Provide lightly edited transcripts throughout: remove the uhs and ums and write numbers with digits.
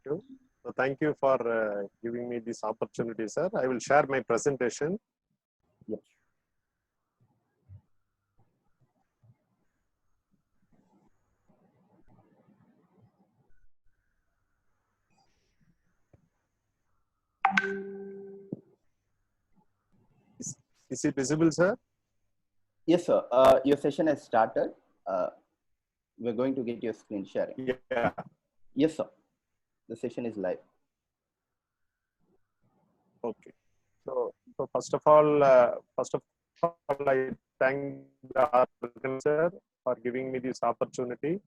you. So thank you for giving me this opportunity, sir. I will share my presentation. Yes. Is it visible, sir? Yes, sir. Your session has started. We're going to get your screen sharing. Yeah. Yes, sir. The session is live. Okay. So first of all, I thank the organizer for giving me this opportunity.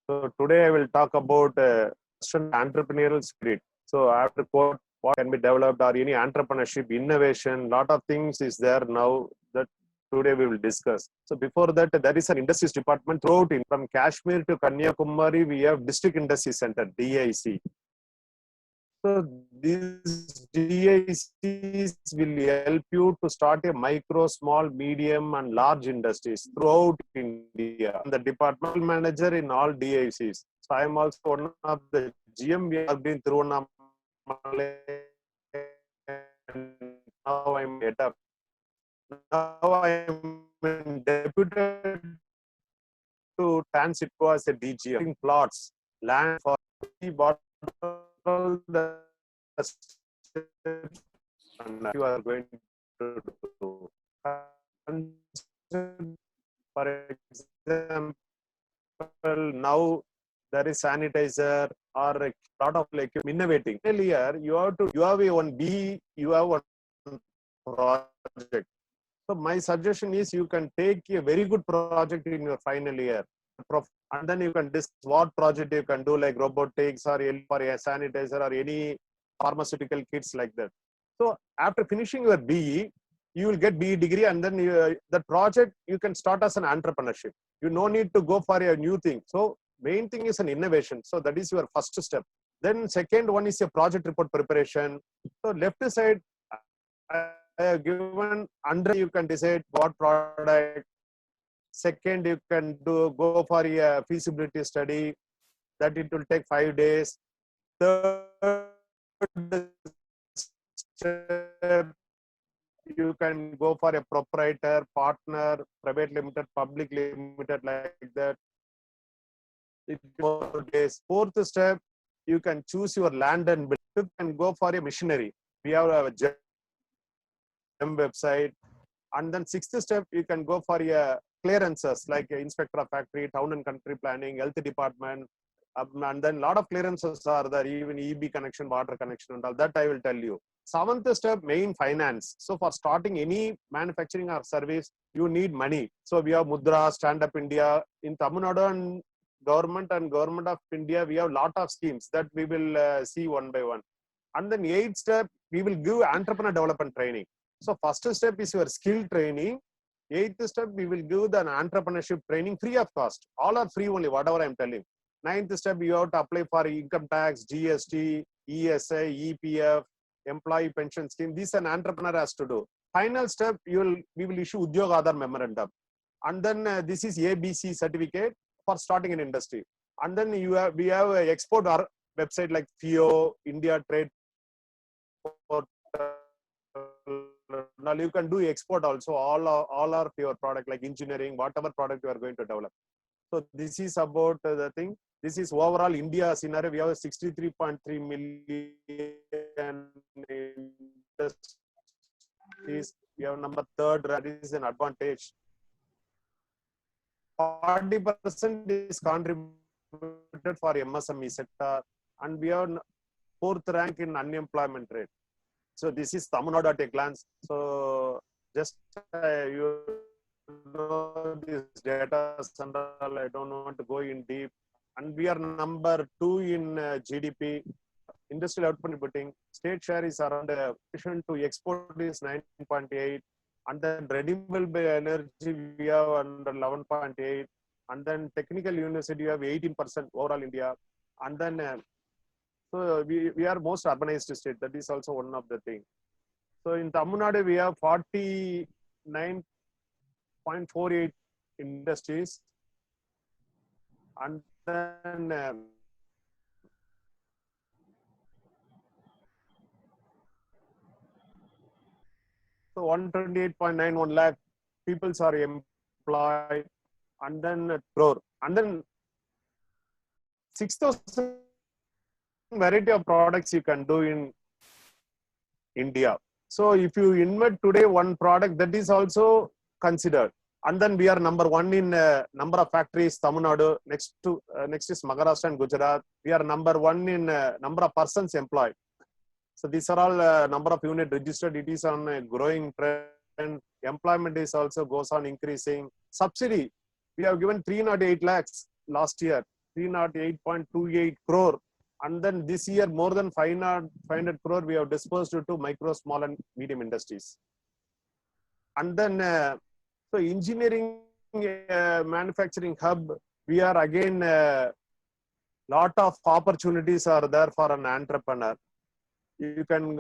So today I will talk about entrepreneurial spirit. So I have to quote what can be developed or any entrepreneurship, innovation, lot of things is there now that today we will discuss. So before that, there is an industries department throughout from Kashmir to Kanyakumari, we have district industry center, DIC. So these DICs will help you to start a micro, small, medium and large industries throughout India. I'm the departmental manager in all DICs. So I am also one of the GM. We have been through now I am Dept. Now I am deputed to Tansitco as a DGM. Plots, land for the you are going to do. For example, now there is sanitizer or a lot of like innovating. Earlier, you have a one B, you have one project. So my suggestion is you can take a very good project in your final year, and then you can discuss what project you can do, like robotics or a sanitizer or any pharmaceutical kits like that. So after finishing your BE, you will get BE degree, and then the project you can start as an entrepreneurship. You no need to go for a new thing. So main thing is an innovation. So that is your first step. Then second one is a project report preparation. So left side, I have given under you can decide what product. Second, you can go for a feasibility study that it will take 5 days. Third step, you can go for a proprietor, partner, private limited, public limited, like that. It 4 days. Fourth step, you can choose your land and build. Fifth, you can go for a missionary. We have a GEM website. And then sixth step, you can go for a clearances like inspector of factory, town and country planning, health department. And then a lot of clearances are there, even EB connection, water connection and all that I will tell you. Seventh step, main finance. So for starting any manufacturing or service, you need money. So we have Mudra, Stand Up India. In Tamil Nadu and government of India, we have a lot of schemes that we will see one by one. And then eighth step, we will give entrepreneur development training. So first step is your skill training. Eighth step, we will give the entrepreneurship training free of cost. All are free only, whatever I am telling. Ninth step, you have to apply for income tax, GST, ESI, EPF, employee pension scheme. This an entrepreneur has to do. Final step, we will issue Udyog Aadhar memorandum. And then this is ABC certificate for starting an industry. And then we have a export website like FIO, India Trade Portal. Now you can do export also. All are your product like engineering, whatever product you are going to develop. So this is about the thing. This is overall India scenario. We have 63.3 million industries. We have number third. That is an advantage. 40% is contributed for MSME sector, and we have fourth rank in unemployment rate. So this is Tamil Nadu at a glance. So just you know this data center. I don't want to go in deep. And we are number 2 in GDP. Industrial output inputting. State share is around addition to export is 9.8. And then renewable energy we have under 11.8. And then technical university you have 18% overall India. And then so we are most urbanized state. That is also one of the things. So in Tamil Nadu, we have 49.48 industries. And then so 128.91 lakh people are employed, and then crore, and then 6,000 variety of products you can do in India. So if you invent today one product, that is also considered. And then we are number one in number of factories, Tamil Nadu. Next is Maharashtra and Gujarat. We are number one in number of persons employed. So these are all number of unit registered. It is on a growing trend. Employment is also goes on increasing. Subsidy, we have given 308 lakhs last year, 308.28 crore. And then this year, more than 500 crore we have dispersed to micro, small and medium industries. And then, so engineering manufacturing hub, we are again, lot of opportunities are there for an entrepreneur. You can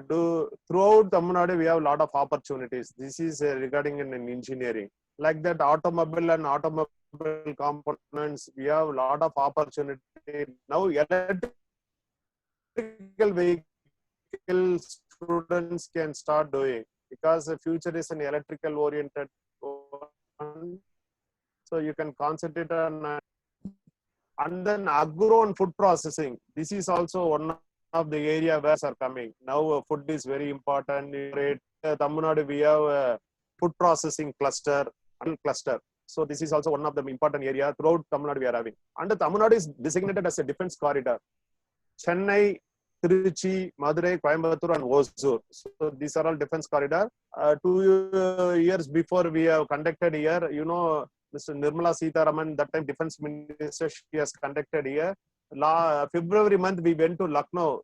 do throughout Tamil Nadu, we have a lot of opportunities. This is regarding in engineering. Like that, automobile and automobile components, we have a lot of opportunity. Now, electrical vehicle students can start doing, because the future is an electrical oriented one. So you can concentrate on, and then agro and food processing. This is also one of the area where are coming. Now food is very important. In Tamil Nadu, we have a food processing cluster and cluster. So this is also one of the important area throughout Tamil Nadu we are having. And Tamil Nadu is designated as a defense corridor. Chennai, Tiruchi, Madurai, Coimbatore and Hosur. So these are all defense corridor. 2 years before we have conducted here, you know, Mr. Nirmala Sitharaman, that time defense minister, she has conducted here. February month we went to Lucknow.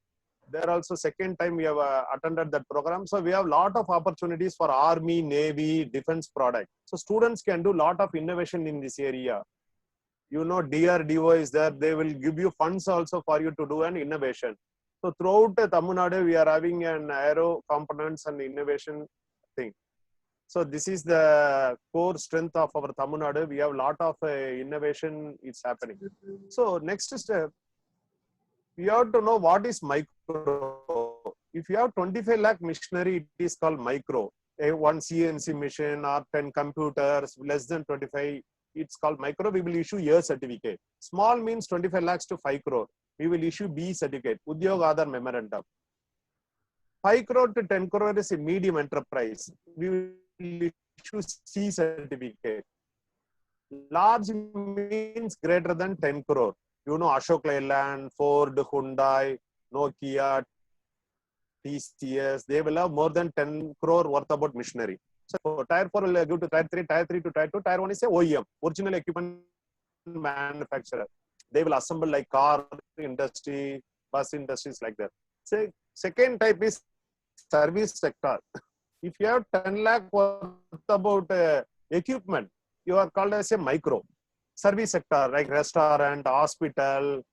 There also second time we have attended that program. So we have lot of opportunities for army, navy, defense product. So students can do lot of innovation in this area. You know, DRDO is there. They will give you funds also for you to do an innovation. So throughout Tamil Nadu, we are having an aero components and innovation thing. So this is the core strength of our Tamil Nadu. We have a lot of innovation is happening. So next step, we have to know what is micro. If you have 25 lakh machinery, it is called micro. One CNC machine or 10 computers, less than 25, it's called micro. We will issue A certificate. Small means 25 lakhs to 5 crore. We will issue B certificate, Udyog Aadhar memorandum. 5 crore to 10 crore is a medium enterprise. We will issue C certificate. Large means greater than 10 crore. You know, Ashok Leyland, Ford, Hyundai, Nokia, TCS, they will have more than 10 crore worth about machinery. So tier 4 will give to tier 3, tier 3 to tier 2, tier 1 is a OEM, original equipment manufacturer. They will assemble like car industry, bus industries like that. So second type is service sector. If you have 10 lakh worth about equipment, you are called as a micro. Service sector like restaurant, hospital,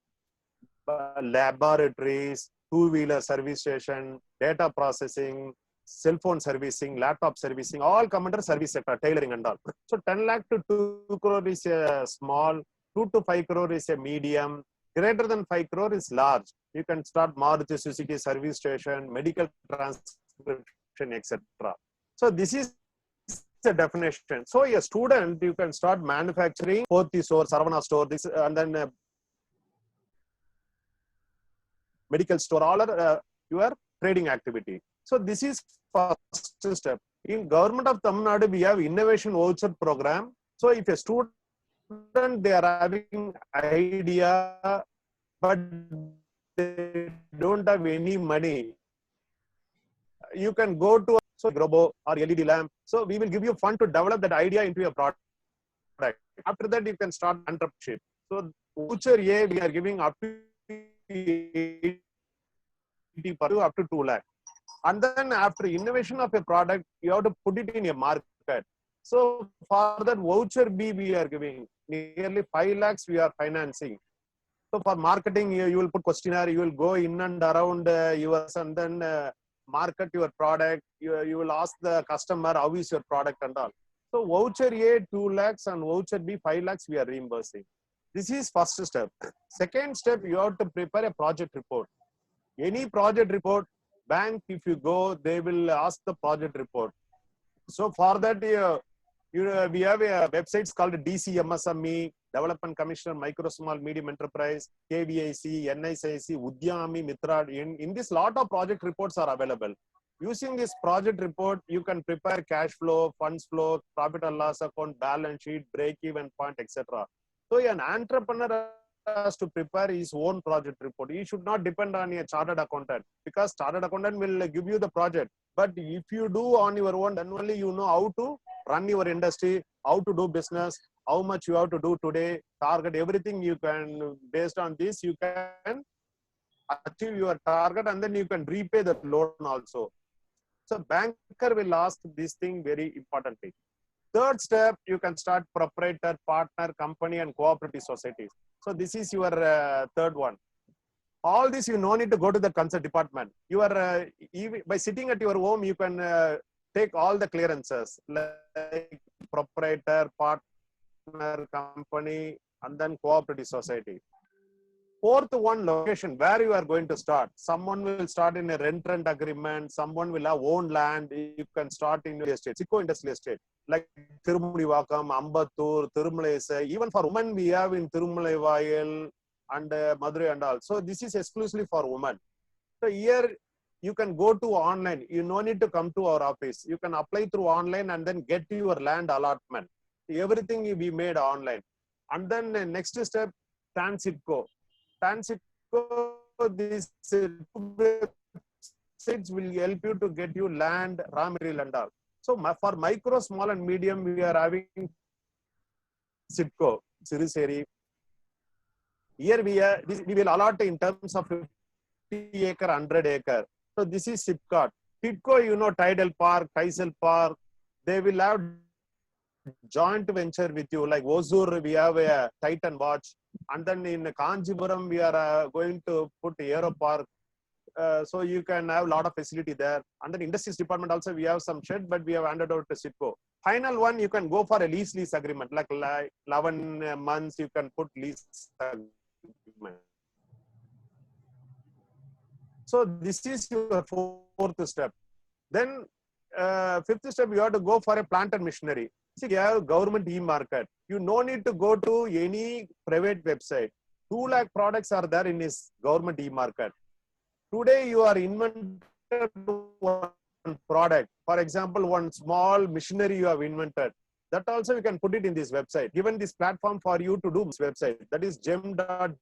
laboratories, two-wheeler service station, data processing, cell phone servicing, laptop servicing, all come under service sector, tailoring and all. So 10 lakh to 2 crore is a small, 2 to 5 crore is a medium, greater than 5 crore is large. You can start Maruti Suzuki service station, medical transcription, etc. So this is the definition. So a student, you can start manufacturing, Pothi store, Saravana store, this, and then medical store, all are your trading activity. So this is first step. In government of Tamil Nadu, we have innovation voucher program. So if a student, they are having idea, but they don't have any money, you can go to a Grobo or LED lamp. So we will give you fund to develop that idea into a product. After that, you can start entrepreneurship. So voucher A, we are giving up to 80% up to 2 lakh. And then after innovation of a product, you have to put it in a market. So for that voucher B, we are giving nearly 5 lakhs we are financing. So for marketing, you will put questionnaire, you will go in and around yours and then market your product. You will ask the customer, how is your product and all. So voucher A, 2 lakhs and voucher B, 5 lakhs we are reimbursing. This is first step. Second step, you have to prepare a project report. Any project report, bank, if you go, they will ask the project report. So for that, we have a websites called DCMSME, Development Commissioner, Micro, Small, Medium Enterprise, KVIC, NICIC, Udyami, Mitra. In this, lot of project reports are available. Using this project report, you can prepare cash flow, funds flow, profit and loss account, balance sheet, break-even point, etc. So an entrepreneur has to prepare his own project report. He should not depend on a chartered accountant, because chartered accountant will give you the project. But if you do on your own, then only you know how to run your industry, how to do business, how much you have to do today, target, everything you can, based on this, you can achieve your target, and then you can repay the loan also. So banker will ask this thing very importantly. Third step, you can start proprietor, partner, company, and cooperative societies. So this is your third one. All this, you no need to go to the concert department. You are by sitting at your home, you can take all the clearances like proprietor, partner, company, and then cooperative society. Fourth one, location, where you are going to start. Someone will start in a rent agreement. Someone will have own land. You can start in your estate, industrial estate, like Tirumulivakam, Ambattur, Tirumalaisa. Even for women, we have in Tirumalaivayal and Madurai and all. So this is exclusively for women. So here you can go to online. You no need to come to our office. You can apply through online and then get your land allotment. Everything will be made online. And then the next step, Transitco. Transitco, these sites will help you to get you land, raw material and all. So for micro, small and medium, we are having Sitco, Siriseri. Here we will allot in terms of 50 acre, 100 acre. So this is SIPCOT. TIDCO, you know, Tidal Park, Kaisal Park, they will have joint venture with you. Like Ozur, we have a Titan Watch. And then in Kanjipuram, we are going to put Aero Park. So you can have a lot of facility there. And then industries department also, we have some shed, but we have handed out to SIPCO. Final one, you can go for a lease agreement. Like 11 months, you can put lease agreement. So this is your fourth step. Then fifth step, you have to go for a plant and machinery. See, you have government e-market. You no need to go to any private website. 2 lakh products are there in this government e-market. Today, you are invented one product. For example, one small machinery you have invented. That also you can put it in this website. Given this platform for you to do this website, that is gem.gov.in.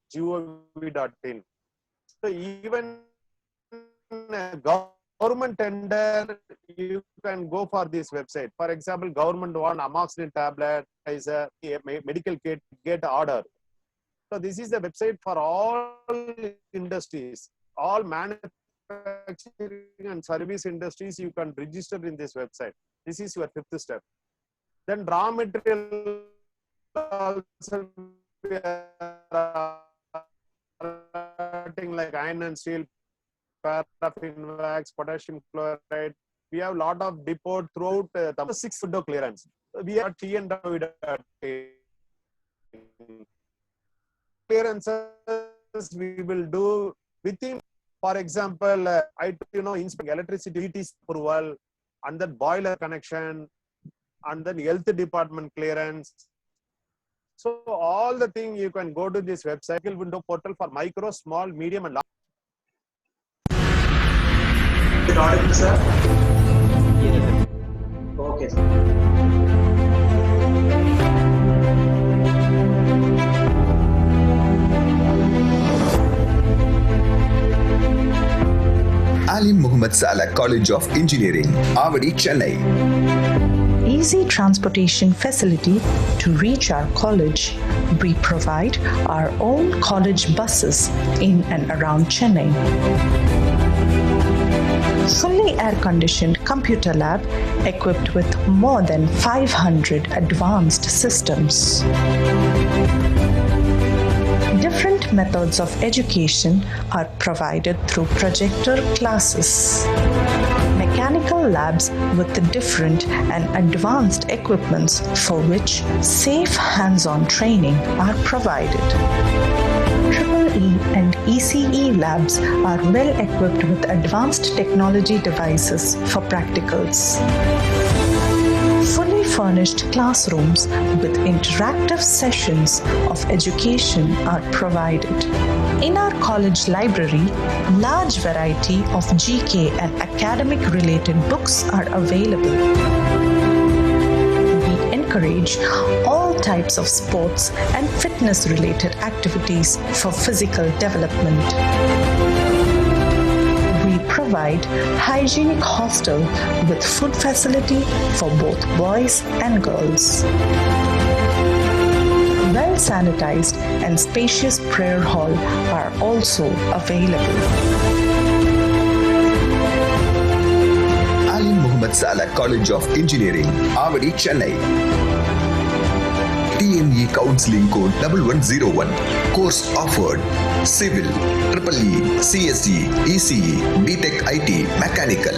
So even government tender, you can go for this website. For example, government one amoxicillin tablet is a medical kit, get order. So this is the website for all industries, all manufacturing and service industries. You can register in this website. This is your fifth step. Then raw material also like iron and steel, paraffin wax, potassium chloride. We have a lot of depot throughout the 6 window clearance. We have T and clearances we will do within. For example, inspect electricity, heat approval, and then boiler connection, and then health department clearance. So all the thing you can go to this website, window portal for micro, small, medium, and large. Is it audible, sir? Yes. Okay, sir. Ali Muhammad Salah College of Engineering, Avadi, Chennai. Easy transportation facility to reach our college. We provide our own college buses in and around Chennai. Fully air-conditioned computer lab equipped with more than 500 advanced systems. Different methods of education are provided through projector classes. mechanical labs with the different and advanced equipments for which safe hands-on training are provided. EE and ECE labs are well equipped with advanced technology devices for practicals. Fully furnished classrooms with interactive sessions of education are provided. In our college library, large variety of GK and academic related books are available. We encourage all types of sports and fitness related activities for physical development. We provide hygienic hostel with food facility for both boys and girls. Well sanitized and spacious prayer hall are also available. Mohammed College of Engineering, Avadi, Chennai. TNE Counseling Code 1101. Course offered: Civil, EEE, CSE, ECE, BTech IT, Mechanical.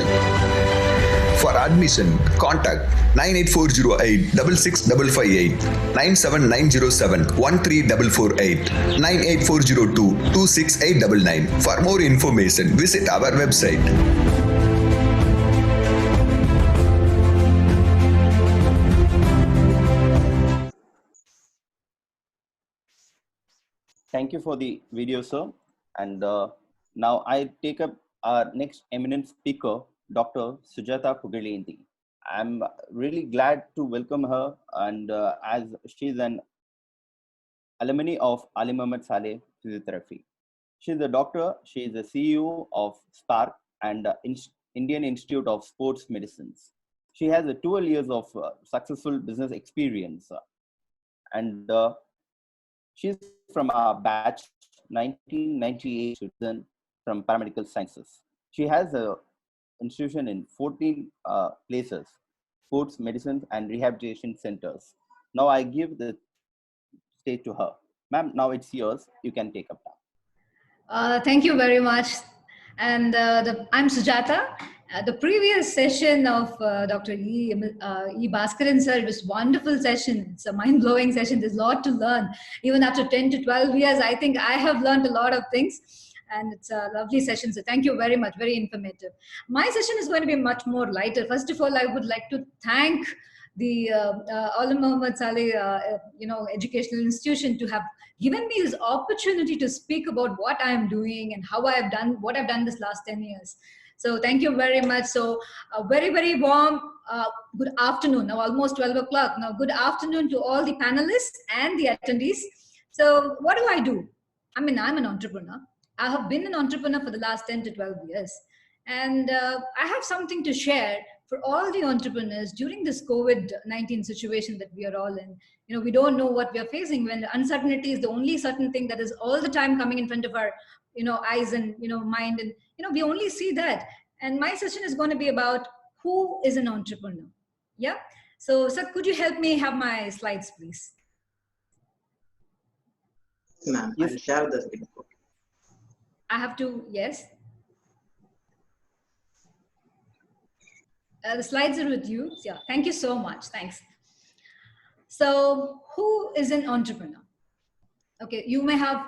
For admission, contact 98408 66558, 97907 13448, 98402 26899. For more information, visit our website. Thank you for the video, sir. And now I take up our next eminent speaker, Dr. Sujatha Pugazendhi. I'm really glad to welcome her, and as she's an alumni of Ali Muhammad Saleh Physiotherapy. She's a doctor, she is the CEO of SPAARC and Indian Institute of Sports Medicines. She has 12 years of successful business experience, and she's from our batch 1998 student from paramedical sciences. She has an institution in 14 places, sports medicine and rehabilitation centers. Now I give the stage to her. Ma'am, now it's yours. You can take up now. Thank you very much. And I'm Sujatha. The previous session of Dr. E. Bhaskaran sir, it was a wonderful session. It's a mind-blowing session. There's a lot to learn. Even after 10 to 12 years, I think I have learned a lot of things. And it's a lovely session. So thank you very much. Very informative. My session is going to be much more lighter. First of all, I would like to thank the Ali Muhammad Saleh educational institution to have given me this opportunity to speak about what I am doing and how I have done what I've done this last 10 years. So thank you very much. So very, very warm good afternoon. Now almost 12 o'clock. Now good afternoon to all the panelists and the attendees. So what do? I mean, I'm an entrepreneur. I have been an entrepreneur for the last 10 to 12 years. And I have something to share for all the entrepreneurs during this COVID-19 situation that we are all in. You know, we don't know what we are facing when uncertainty is the only certain thing that is all the time coming in front of our, eyes and, mind. And, we only see that. And my session is going to be about who is an entrepreneur. Yeah. So, sir, could you help me have my slides, please? Ma'am, yes. I'll share the screen. I have to, yes. The slides are with you. Yeah, thank you so much. Thanks. So who is an entrepreneur? Okay, you may have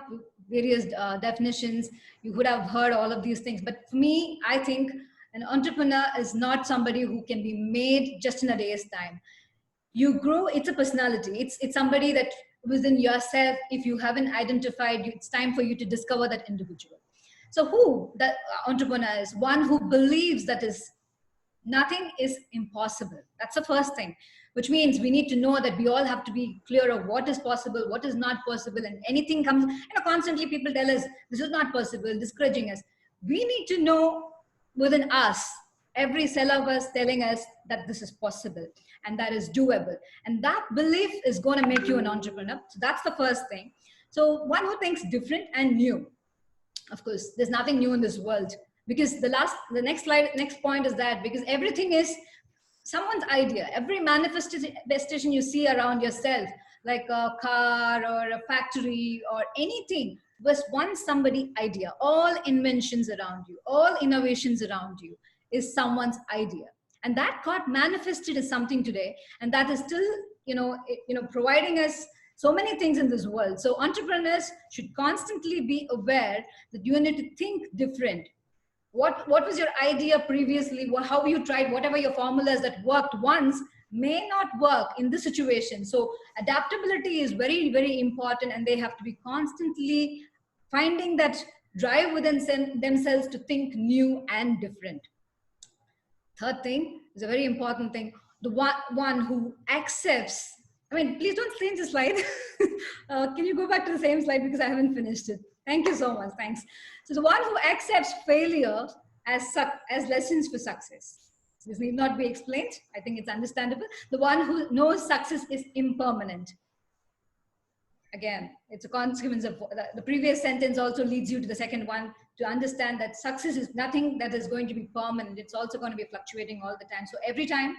various definitions. You would have heard all of these things. But for me, I think an entrepreneur is not somebody who can be made just in a day's time. You grow, it's a personality. It's somebody that within yourself, if you haven't identified, it's time for you to discover that individual. So who that entrepreneur is? One who believes that nothing is impossible. That's the first thing, which means we need to know that we all have to be clear of what is possible, what is not possible, and anything comes, constantly people tell us, this is not possible, discouraging us. We need to know within us, every cell of us telling us that this is possible and that is doable. And that belief is going to make you an entrepreneur. So that's the first thing. So one who thinks different and new. Of course, there's nothing new in this world. Because the next point is that because everything is someone's idea. Every manifestation you see around yourself, like a car or a factory or anything, was once somebody's idea. All inventions around you, all innovations around you, is someone's idea. And that got manifested as something today. And that is still, providing us so many things in this world. So entrepreneurs should constantly be aware that you need to think different. What was your idea previously? How you tried, whatever your formulas that worked once may not work in this situation. So adaptability is very, very important, and they have to be constantly finding that drive within themselves to think new and different. Third thing is a very important thing. The one who accepts, please don't change the slide. Can you go back to the same slide, because I haven't finished it. Thank you so much, thanks. So the one who accepts failure as lessons for success. This need not be explained. I think it's understandable. The one who knows success is impermanent. Again, it's a consequence of the previous sentence also leads you to the second one, to understand that success is nothing that is going to be permanent. It's also going to be fluctuating all the time. So every time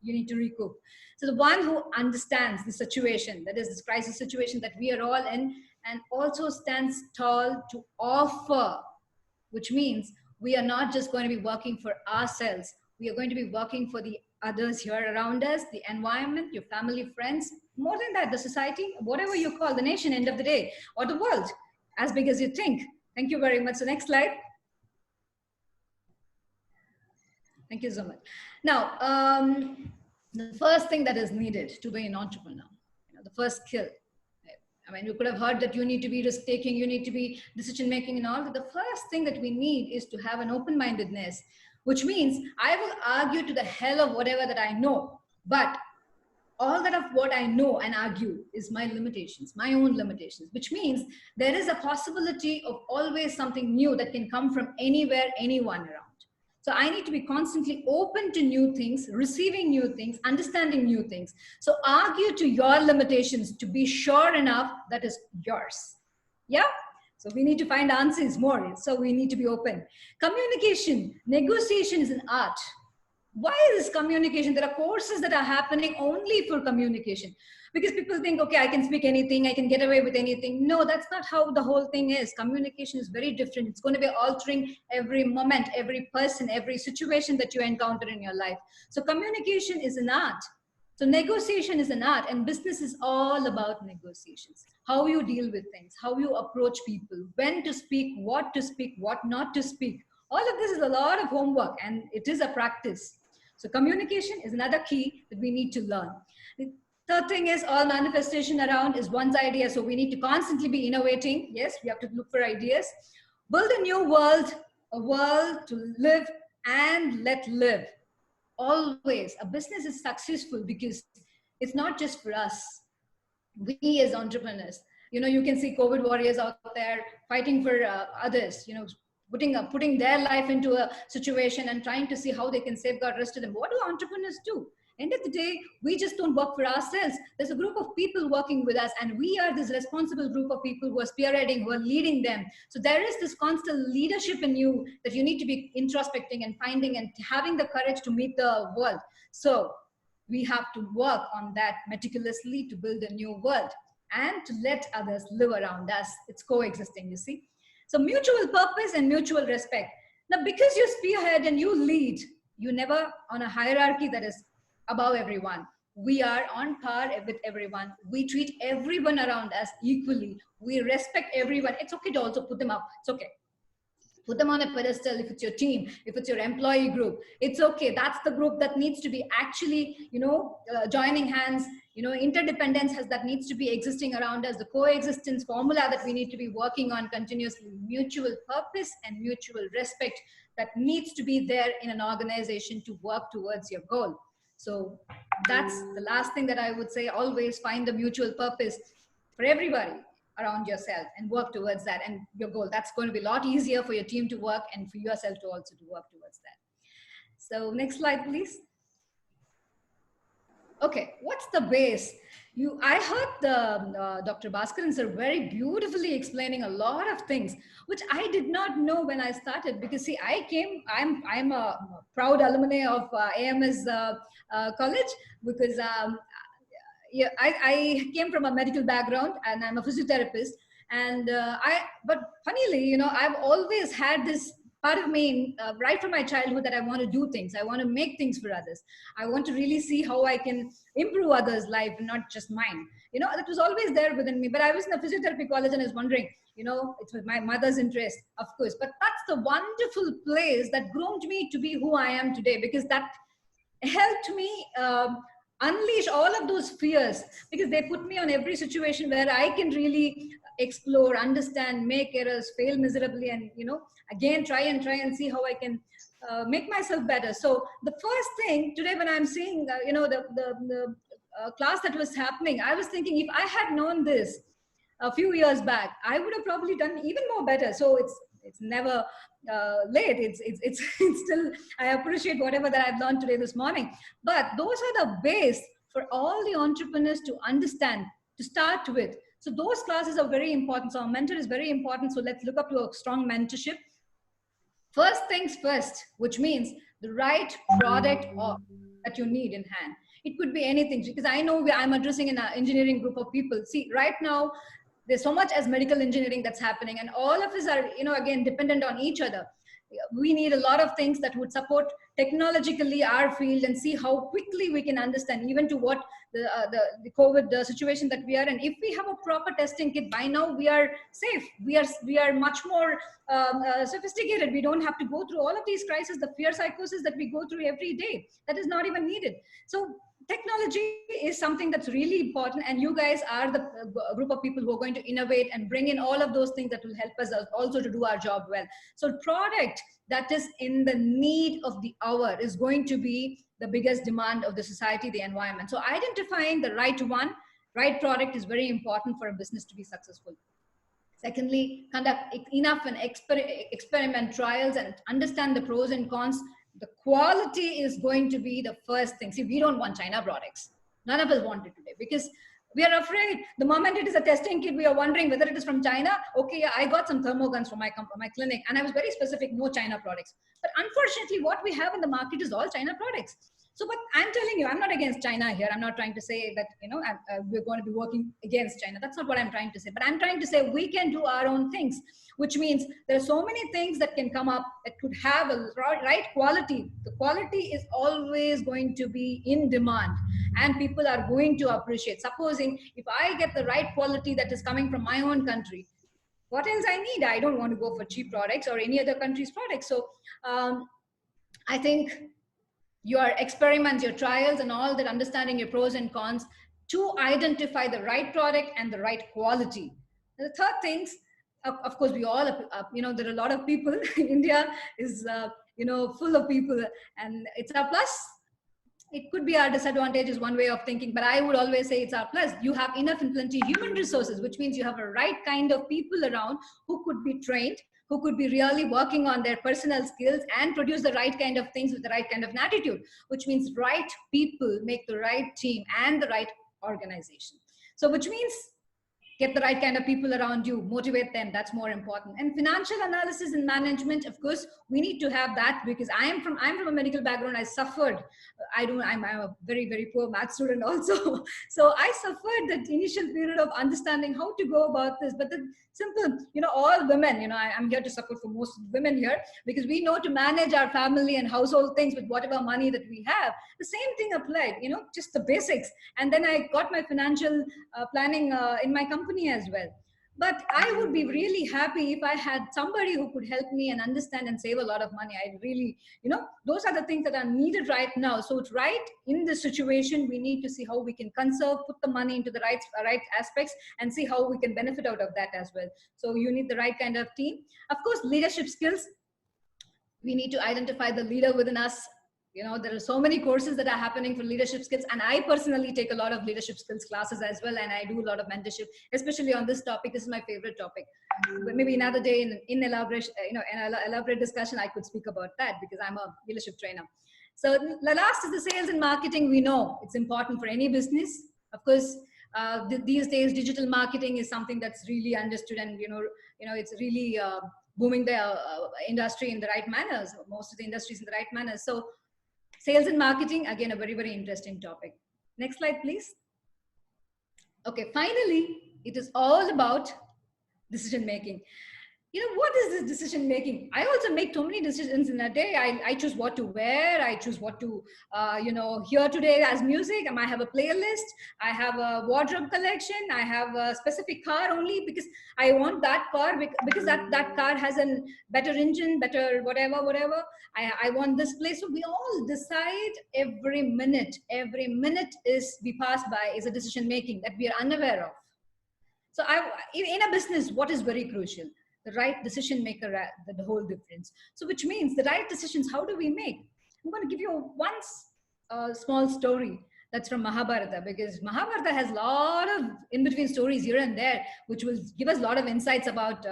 you need to recoup. So the one who understands the situation, that is this crisis situation that we are all in, and also stands tall to offer, which means we are not just going to be working for ourselves. We are going to be working for the others here around us, the environment, your family, friends, more than that, the society, whatever you call the nation, end of the day, or the world, as big as you think. Thank you very much. So next slide. Thank you so much. Now, the first thing that is needed to be an entrepreneur, the first skill. You could have heard that you need to be risk-taking, you need to be decision-making and all, but the first thing that we need is to have an open-mindedness, which means I will argue to the hell of whatever that I know, but all that of what I know and argue is my limitations, my own limitations, which means there is a possibility of always something new that can come from anywhere, anyone around. So I need to be constantly open to new things, receiving new things, understanding new things. So argue to your limitations to be sure enough that is yours. Yeah? So we need to find answers more. So we need to be open. Communication, negotiation is an art. Why is this communication? There are courses that are happening only for communication. Because people think, okay, I can speak anything, I can get away with anything. No, that's not how the whole thing is. Communication is very different. It's going to be altering every moment, every person, every situation that you encounter in your life. So communication is an art. So negotiation is an art, and business is all about negotiations. How you deal with things, how you approach people, when to speak, what not to speak. All of this is a lot of homework, and it is a practice. So communication is another key that we need to learn. The third thing is all manifestation around is one's idea. So we need to constantly be innovating. Yes, we have to look for ideas. Build a new world, a world to live and let live. Always, a business is successful because it's not just for us. We as entrepreneurs, you can see COVID warriors out there fighting for others, putting their life into a situation and trying to see how they can safeguard the rest of them. What do entrepreneurs do? End of the day, we just don't work for ourselves. There's a group of people working with us, and we are this responsible group of people who are spearheading, who are leading them. So there is this constant leadership in you that you need to be introspecting and finding and having the courage to meet the world. So we have to work on that meticulously to build a new world and to let others live around us. It's coexisting, you see. So mutual purpose and mutual respect. Now, because you spearhead and you lead, you never on a hierarchy that is above everyone. We are on par with everyone. We treat everyone around us equally. We respect everyone. It's okay to also put them up. It's okay. Put them on a pedestal if it's your team, if it's your employee group. It's okay. That's the group that needs to be actually, joining hands. Interdependence that needs to be existing around us. The coexistence formula that we need to be working on continuously. Mutual purpose and mutual respect that needs to be there in an organization to work towards your goal. So that's the last thing that I would say. Always find the mutual purpose for everybody around yourself and work towards that and your goal. That's going to be a lot easier for your team to work and for yourself to also to work towards that. So next slide, please. Okay, what's the base? I heard the Dr. Bhaskaran sir very beautifully explaining a lot of things, which I did not know when I started, because see, I'm a proud alumni of AMS college, because I came from a medical background and I'm a physiotherapist. And but funnily, I've always had this part of me right from my childhood that I want to do things. I want to make things for others. I want to really see how I can improve others' life and not just mine. You know, that was always there within me. But I was in a physiotherapy college and I was wondering, you know, it's with my mother's interest, of course. But that's the wonderful place that groomed me to be who I am today, because that helped me unleash all of those fears, because they put me on every situation where I can really explore, understand, make errors, fail miserably, and, you know, again, try and see how I can make myself better. So the first thing today when I'm seeing, you know, the class that was happening, I was thinking, if I had known this a few years back, I would have probably done even more better. So it's never late. It's still, I appreciate whatever that I've learned today this morning. But those are the base for all the entrepreneurs to understand, to start with. So those classes are very important. So our mentor is very important. So let's look up to a strong mentorship. First things first, which means the right product that you need in hand. It could be anything, because I know I'm addressing an engineering group of people. See, right now, there's so much as medical engineering that's happening, and all of us are, you know, again, dependent on each other. We need a lot of things that would support technologically our field and see how quickly we can understand even to what the COVID situation that we are in. If we have a proper testing kit, by now we are safe. We are much more sophisticated. We don't have to go through all of these crises, the fear psychosis that we go through every day. That is not even needed. So technology is something that's really important, and you guys are the group of people who are going to innovate and bring in all of those things that will help us also to do our job well. So product that is in the need of the hour is going to be the biggest demand of the society, the environment. So identifying the right one, right product is very important for a business to be successful. Secondly, conduct enough and experiment trials and understand the pros and cons. The quality is going to be the first thing. See, we don't want China products. None of us want it today, because we are afraid the moment it is a testing kit, we are wondering whether it is from China. Okay, yeah, I got some thermoguns from my clinic, and I was very specific, no China products. But unfortunately, what we have in the market is all China products. So, but I'm telling you, I'm not against China here. I'm not trying to say that, you know, we're going to be working against China. That's not what I'm trying to say. But I'm trying to say we can do our own things, which means there are so many things that can come up that could have a right quality. The quality is always going to be in demand, and people are going to appreciate. Supposing if I get the right quality that is coming from my own country, what else I need? I don't want to go for cheap products or any other country's products. So I think your experiments, your trials, and all that, understanding your pros and cons to identify the right product and the right quality. And the third things, of course, we all, you know, there are a lot of people. India is, you know, full of people, and it's our plus. It could be our disadvantage is one way of thinking, but I would always say it's our plus. You have enough and plenty human resources, which means you have a right kind of people around who could be trained, who could be really working on their personal skills and produce the right kind of things with the right kind of attitude, which means right people make the right team and the right organization. So which means get the right kind of people around you, motivate them. That's more important. And financial analysis and management, of course, we need to have that, because I'm from a medical background. I suffered. I'm a very, very poor math student also. So I suffered that initial period of understanding how to go about this. But the simple, you know, all women, you know, I'm here to support for most women here, because we know to manage our family and household things with whatever money that we have. The same thing applied, you know, just the basics. And then I got my financial planning in my company as well. But I would be really happy if I had somebody who could help me and understand and save a lot of money. I really, you know, those are the things that are needed right now. So it's right in this situation, we need to see how we can conserve, put the money into the right aspects, and see how we can benefit out of that as well. So you need the right kind of team. Of course, leadership skills. We need to identify the leader within us. You know, there are so many courses that are happening for leadership skills, and I personally take a lot of leadership skills classes as well, and I do a lot of mentorship, especially on this topic. This is my favorite topic. But maybe another day in elaboration, you know, an elaborate discussion, I could speak about that, because I'm a leadership trainer. So the last is the sales and marketing. We know it's important for any business. Of course, these days, digital marketing is something that's really understood, and you know, it's really booming the industry in the right manners. Most of the industries in the right manners. So sales and marketing, again, a very, very interesting topic. Next slide, please. Okay, finally, it is all about decision making. what is this decision making? I also make so many decisions in a day. I choose what to wear. I choose what to, hear today as music. I have a playlist. I have a wardrobe collection. I have a specific car only because I want that car because that car has a better engine, better whatever. I want this place. So we all decide every minute we pass by is a decision making that we are unaware of. So in a business, what is very crucial? The right decision maker, the whole difference. So which means the right decisions, how do we make? I'm going to give you one small story that's from Mahabharata, because Mahabharata has a lot of in-between stories here and there, which will give us a lot of insights about,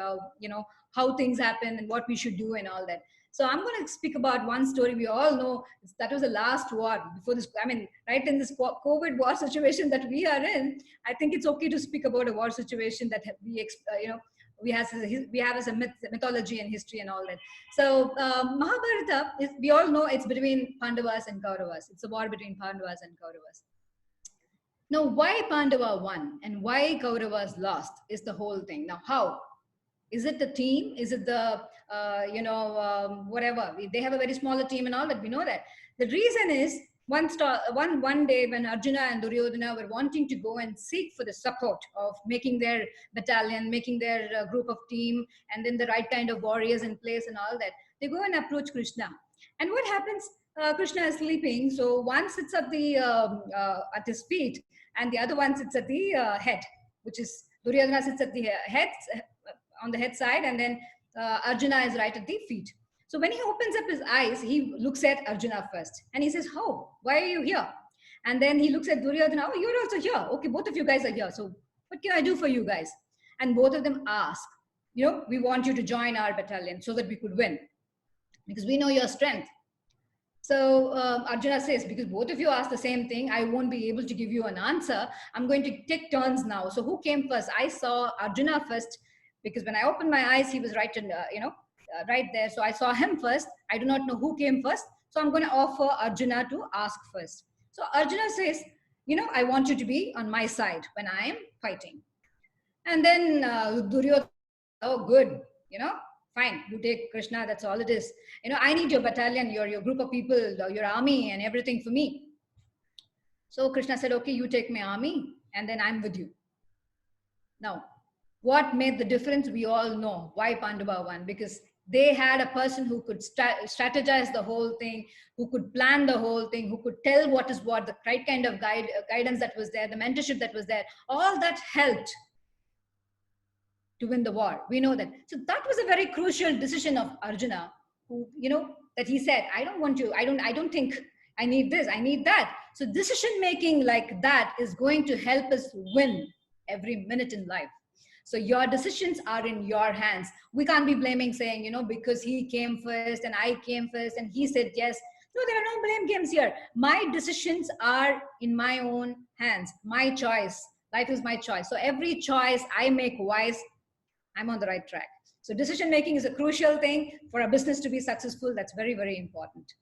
how things happen and what we should do and all that. So I'm going to speak about one story we all know. That was the last war before this. I mean, right in this COVID war situation that we are in, I think it's okay to speak about a war situation that we have as a mythology and history and all that. So Mahabharata, we all know it's between Pandavas and Kauravas. It's a war between Pandavas and Kauravas. Now, why Pandava won and why Kauravas lost is the whole thing. Now, how? Is it the team? Is it the, whatever? They have a very smaller team and all that. We know that. The reason is one day when Arjuna and Duryodhana were wanting to go and seek for the support of making their battalion, making their group of team, and then the right kind of warriors in place and all that, they go and approach Krishna. And what happens? Krishna is sleeping. So one sits at his feet and the other one sits at the head, which is Duryodhana sits at the head, on the head side, and then Arjuna is right at the feet. So when he opens up his eyes, he looks at Arjuna first and he says, "How? Why are you here?" And then he looks at Duryodhana, "Oh, you're also here. Okay, both of you guys are here. So what can I do for you guys?" And both of them ask, "We want you to join our battalion so that we could win, because we know your strength." So Arjuna says, "Because both of you asked the same thing, I won't be able to give you an answer. I'm going to take turns now. So who came first?" I saw Arjuna first, because when I opened my eyes, he was right in, right there. So I saw him first. I do not know who came first. So I'm going to offer Arjuna to ask first. So Arjuna says, "I want you to be on my side when I am fighting." And then Duryodhana, "Oh, good, fine, you take Krishna, that's all it is. I need your battalion, your group of people, your army and everything for me." So Krishna said, "Okay, you take my army and then I'm with you." Now, what made the difference? We all know why Pandava won, because they had a person who could strategize the whole thing, who could plan the whole thing, who could tell what is what, the right kind of guidance that was there, the mentorship that was there, all that helped to win the war. We know that. So that was a very crucial decision of Arjuna, who, that he said, "I don't want you, I don't think I need this, I need that." So decision making like that is going to help us win every minute in life. So your decisions are in your hands. We can't be blaming, saying, because he came first and I came first and he said yes. No, there are no blame games here. My decisions are in my own hands. My choice. Life is my choice. So every choice I make wise, I'm on the right track. So decision making is a crucial thing for a business to be successful. That's very, very important.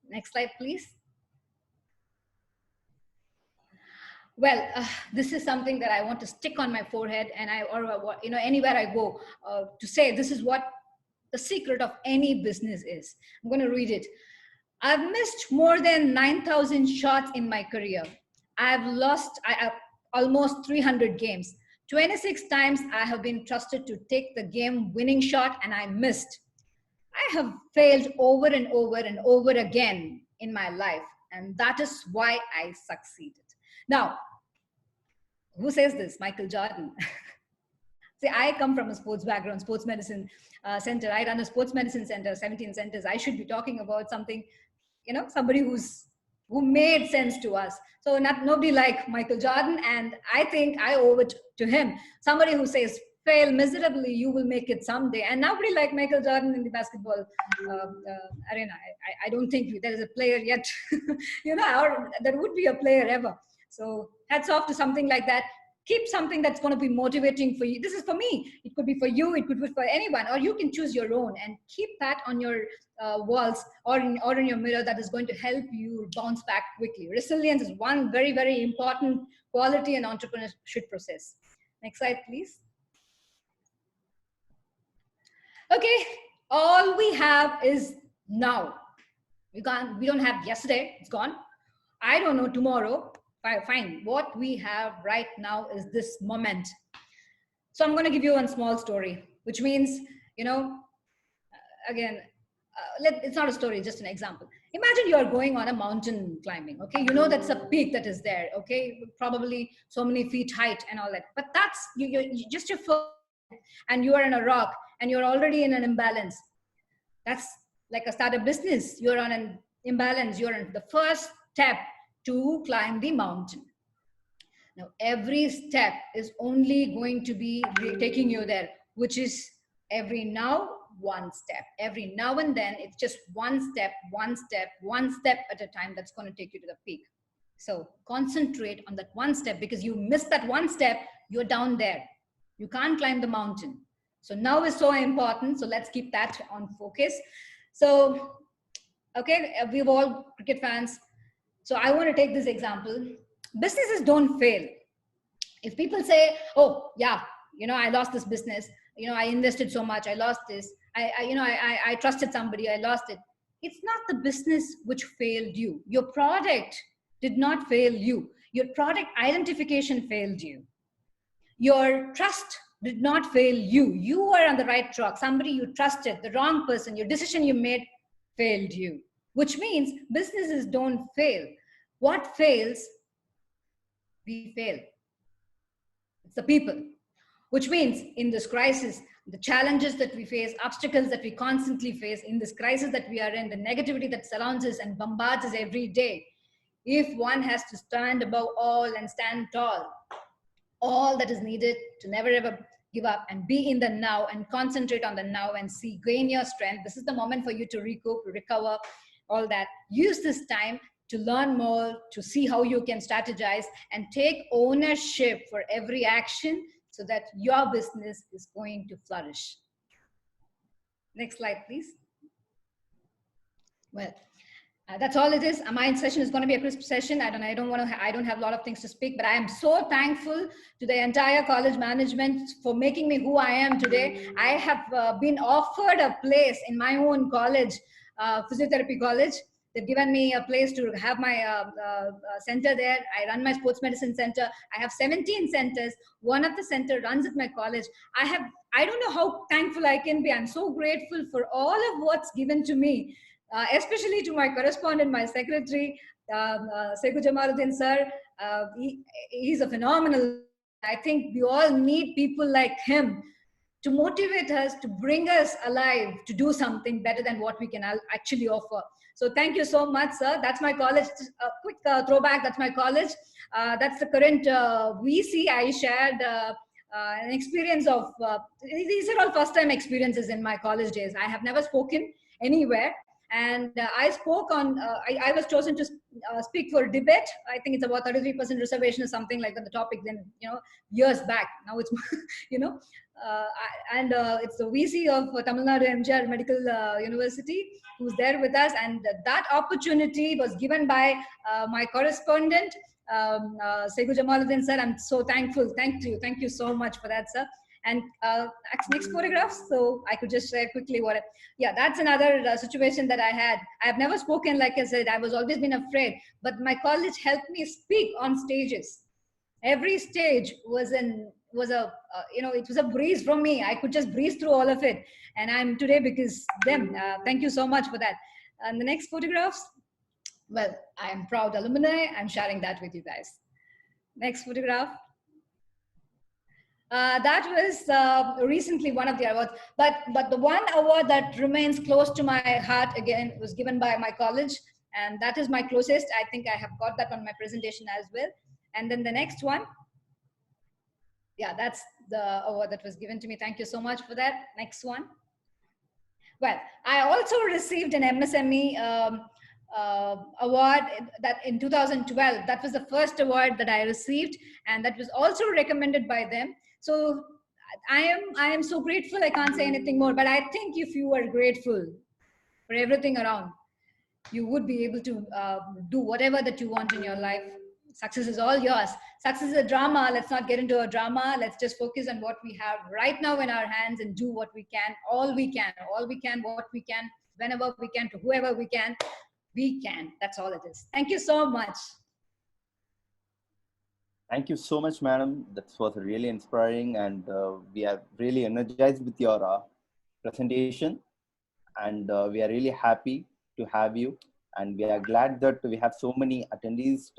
Next slide, please. Well, this is something that I want to stick on my forehead, and anywhere I go, to say this is what the secret of any business is. I'm going to read it. "I've missed more than 9,000 shots in my career. I've lost almost 300 games. 26 times I have been trusted to take the game-winning shot and I missed. I have failed over and over and over again in my life, and that is why I succeeded." Now, who says this? Michael Jordan. See, I come from a sports background, sports medicine center. I run a sports medicine center, 17 centers. I should be talking about something, somebody who made sense to us. So nobody like Michael Jordan, and I think I owe it to him. Somebody who says, "Fail miserably, you will make it someday." And nobody like Michael Jordan in the basketball arena. I don't think there is a player yet, or there would be a player ever. So hats off to something like that. Keep something that's going to be motivating for you. This is for me. It could be for you. It could be for anyone, or you can choose your own and keep that on your walls or in your mirror. That is going to help you bounce back quickly. Resilience is one very, very important quality in entrepreneurship process. Next slide, please. Okay, all we have is now. We don't have yesterday, it's gone. I don't know tomorrow. Fine. What we have right now is this moment. So I'm going to give you one small story, which means, again, it's not a story, just an example. Imagine you are going on a mountain climbing, okay? You know that's a peak that is there, okay? Probably so many feet height and all that. But that's you just your foot, and you are in a rock, and you're already in an imbalance. That's like a startup business. You're on an imbalance. You're on the first step to climb the mountain. Now, every step is only going to be taking you there, which is every now, one step. Every now and then, it's just one step at a time that's going to take you to the peak. So concentrate on that one step, because you miss that one step, you're down there. You can't climb the mountain. So now is so important. So let's keep that on focus. So, okay, we're all cricket fans. So I want to take this example. Businesses don't fail. If people say, oh yeah, I lost this business, I invested so much, I lost this, I trusted somebody, I lost it. It's not the business which failed you. Your product did not fail you. Your product identification failed you. Your trust did not fail you. You were on the right track. Somebody you trusted, the wrong person, your decision you made failed you. Which means businesses don't fail. What fails? We fail. It's the people. Which means in this crisis, the challenges that we face, obstacles that we constantly face, in this crisis that we are in, the negativity that surrounds us and bombards us every day, if one has to stand above all and stand tall, all that is needed to never ever give up and be in the now and concentrate on the now and gain your strength. This is the moment for you to recoup, recover, all that. Use this time to learn more, to see how you can strategize and take ownership for every action so that your business is going to flourish. Next slide, please. Well, that's all it is. My session is going to be a crisp session. I don't have a lot of things to speak, but I am so thankful to the entire college management for making me who I am today. I have been offered a place in my own college, physiotherapy college. They've given me a place to have my center there. I run my sports medicine center. I have 17 centers. One of the center runs at my college. I don't know how thankful I can be. I'm so grateful for all of what's given to me. Especially to my correspondent, my secretary, Sujatha sir. He's a phenomenal. I think we all need people like him to motivate us, to bring us alive, to do something better than what we can actually offer. So thank you so much, sir. That's my college. A quick throwback, that's my college. That's the current VC. I shared an experience of, these are all first time experiences in my college days. I have never spoken anywhere. And I spoke on, I was chosen to speak for Dept. I think it's about 33% reservation or something like that, the topic then, years back. Now it's, it's the VC of Tamil Nadu MGR Medical University who's there with us. And that opportunity was given by my correspondent, Sujatha sir. I'm so thankful. Thank you so much for that, sir. And next photographs, so I could just share quickly that's another situation that I had. I've never spoken, like I said, I was always been afraid, but my college helped me speak on stages. Every stage was it was a breeze from me. I could just breeze through all of it, and I'm today because them. Thank you so much for that. And the next photographs, well, I am proud alumni. I'm sharing that with you guys. Next photograph. That was recently one of the awards, but the one award that remains close to my heart again was given by my college, and that is my closest. I think I have got that on my presentation as well. And then the next one, that's the award that was given to me. Thank you so much for that. Next one. Well, I also received an MSME award that in 2012. That was the first award that I received, and that was also recommended by them. So I am so grateful. I can't say anything more, but I think if you are grateful for everything around, you would be able to do whatever that you want in your life. success is all yours. Success is a drama. Let's not get into a drama. Let's just focus on what we have right now in our hands and do what we can, all we can, what we can, whenever we can, to whoever we can. We can. That's all it is. Thank you so much. Thank you so much, madam. That was really inspiring, and we are really energized with your presentation, and we are really happy to have you, and we are glad that we have so many attendees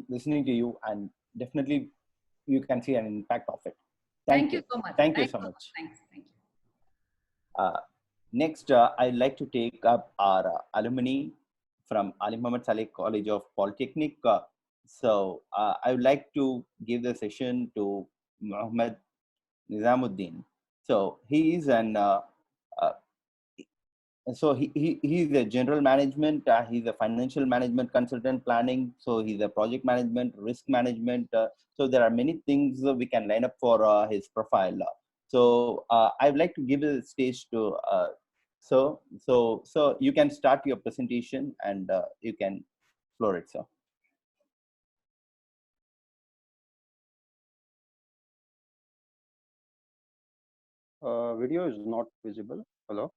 listening to you, and definitely you can see an impact of it. Thank you so much. Thank you so much. Thanks. Thank you. Next, I'd like to take up our alumni from Ali Muhammad Saleh College of Polytechnic. So I would like to give the session to Mohammed Nizamudeen. So he is an he's a general management. He's a financial management consultant planning. So he's a project management, risk management. So there are many things we can line up for his profile. So I would like to give the stage to so you can start your presentation, and you can floor it, sir. Video is not visible. Hello?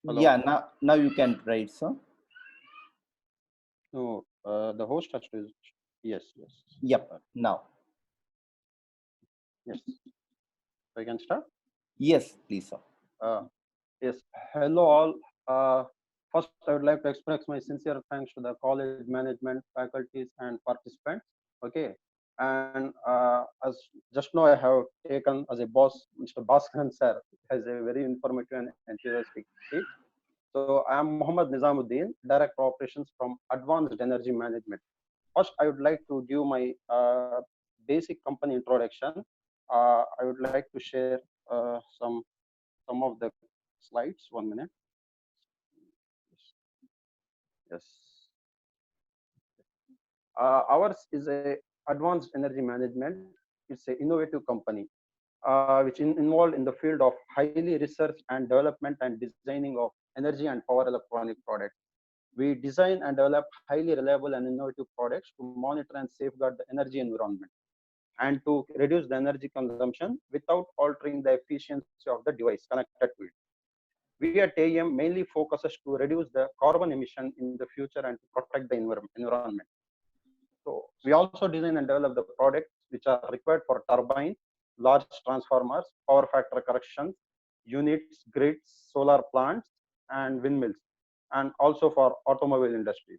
Hello? Yeah, now you can write, sir. No, the host has to. Yes. Yep. Now. Yes. I can start. Yes, please, sir. Yes. Hello all. First, I would like to express my sincere thanks to the college management, faculties, and participants. Okay. And as just now I have taken as a boss, Mr. Bhaskaran sir has a very informative and enthusiastic speech. So I am Mohammed Nizamudeen, Director of Operations from Advanced Energy Management. First, I would like to give my basic company introduction. I would like to share some of the slides. 1 minute. Yes. Ours is a advanced energy management. It's an innovative company which involved in the field of highly research and development and designing of energy and power electronic products. We design and develop highly reliable and innovative products to monitor and safeguard the energy environment and to reduce the energy consumption without altering the efficiency of the device connected to it. We at AEM mainly focuses to reduce the carbon emission in the future and to protect the environment. So we also design and develop the products which are required for turbines, large transformers, power factor corrections, units, grids, solar plants, and windmills, and also for automobile industry.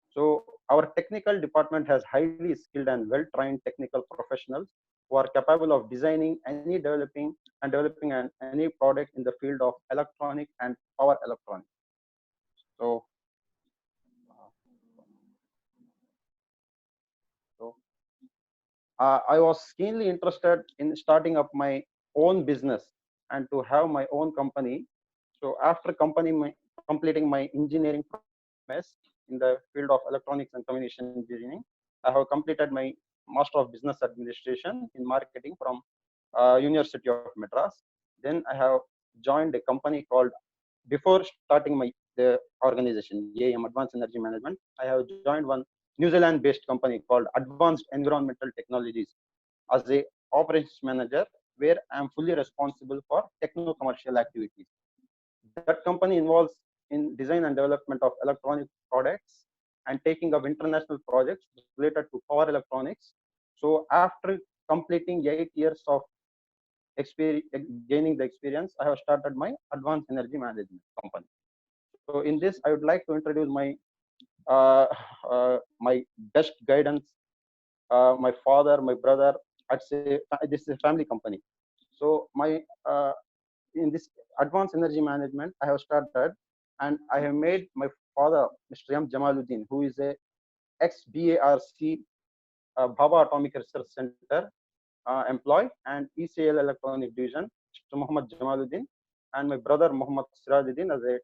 So our technical department has highly skilled and well-trained technical professionals who are capable of designing any developing any product in the field of electronic and power electronics. So I was keenly interested in starting up my own business and to have my own company. So after completing my engineering MS in the field of electronics and communication engineering, I have completed my Master of Business Administration in marketing from University of Madras. Then I have joined a company called, before starting the organization, AEM Advanced Energy Management, I have joined one New Zealand-based company called Advanced Environmental Technologies as a operations manager, where I am fully responsible for techno-commercial activities. That company involves in design and development of electronic products and taking up international projects related to power electronics. So after completing 8 years of gaining the experience, I have started my Advanced Energy Management company. So in this, I would like to introduce my my best guidance, my father, my brother. I'd say this is a family company. So my in this Advanced Energy Management, I have started, and I have made my father, Mr. M. Jamaluddin, who is a ex-BARC Bhabha Atomic Research Center employee, and ECL Electronic Division, Mr. Muhammad Jamaluddin, and my brother Muhammad Sirajuddin as a